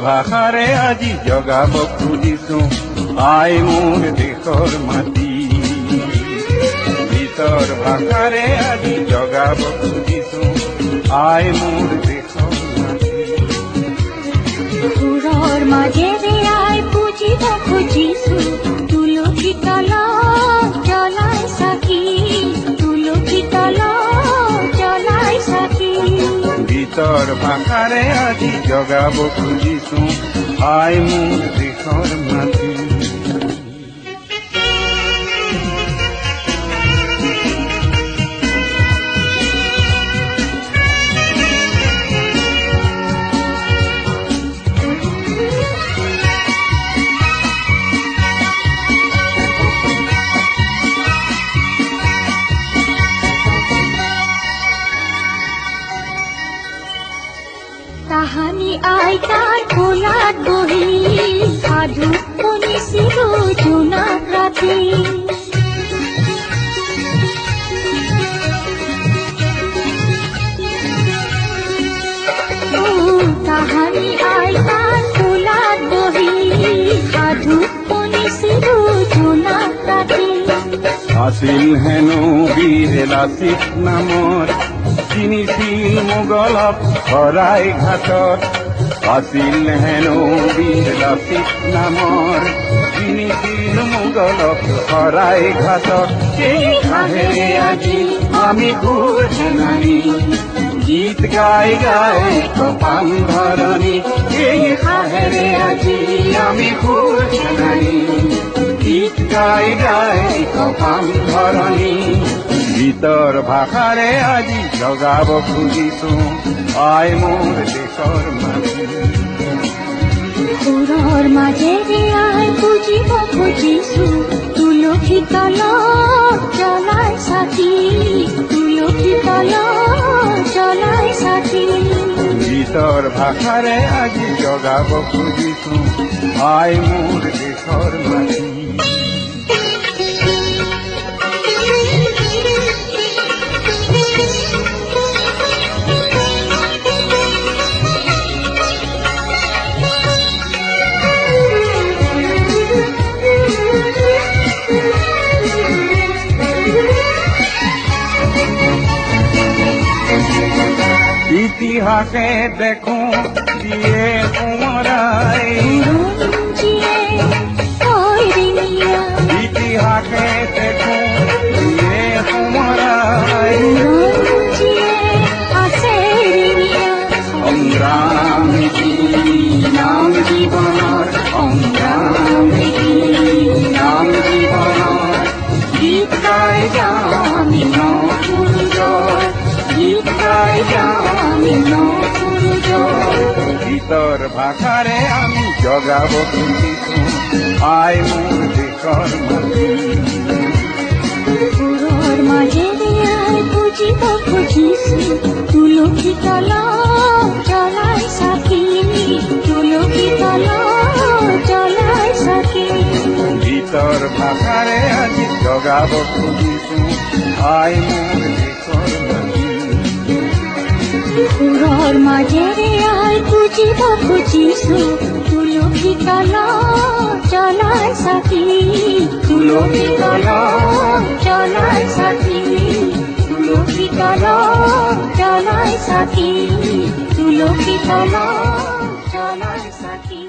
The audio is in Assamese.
ভাষাৰে আজি জগাব খুজিছো আই মোৰ দেশৰ মাটি। গীতৰ ভাষাৰে আজি জগাব খুজিছো আই মোৰ দেশৰ মাটি। সুৰৰ মাজেৰে আই পুজিব খুজিছো তুলসী তলত জ্বলাই চাকি, তুলসী তলত জ্বলাই চাকি। গীতৰ ভাষাৰে আজি জগাব খুজিছো আই মোৰ দেশৰ মাটি। তাহানি আইতাৰ কোলাত বহি সাধু শুনিছিলো জোনাক ৰাতি। তাহানি আইতাৰ কোলাত বহি সাধু শুনিছিলো জোনাক ৰাতি। আছিল হেনো বীৰ লাচিত নামৰ চিনিছিল মোগলক শৰাই ঘাটত। আছিল হেনো বীৰ লাচিত নামৰ চিনিছিল মোগলক শৰাই ঘাটত। সেই সাহেৰে আজি আমি সুৰ সেনানী গীত গাই গাই কপাল ধৰণী। সেই সাহেৰে আজি আমি সুৰ সেনানী গীত গাই গাই কপাল ধৰণী। গীতৰ ভাষাৰে আজি জগাব খুজিছো আই মোৰ দেশৰ মাটি। সুৰৰ মাজেৰে আই পুজিব খুজিছো তুলসী তলত জ্বলাই চাকি, তুলসী তলত জ্বলাই চাকি। গীতৰ ভাষাৰে আজি জগাব খুজিছো আই মোৰ দেশৰ মাটি। ইতিহাসে দেখো দিয়ে সোঁৱৰাই, ইতিহাসে দেখো দিয়ে সোঁৱৰাই। সংগ্ৰাম নাম জীৱনৰ, সংগ্ৰাম নাম জীৱনৰ। গীত গাই যাওঁ আমি নসূৰ্যৰ, গীত গাই যাওঁ আমি নসূৰ্যৰ। গীতৰ ভাষাৰে আমি জগাব খুজিছো আই মোৰ দেশৰ মাটি। সুৰৰ মাজেৰে আই পুজিব খুজিছো তুলসী তলত জ্বলাই চাকি, তুলসী তলত জ্বলাই চাকি। গীতৰ ভাষাৰে আজি জগাব খুজিছো আই মোৰ দেশৰ মাটি। সুৰৰ মাজেৰে আই পুজিব খুজিছো তুলসী তলত জ্বলাই চাকি, তুলসী তলত জ্বলাই চাকি, তুলসী তলত জ্বলাই চাকি, তুলসী তলত জ্বলাই চাকি।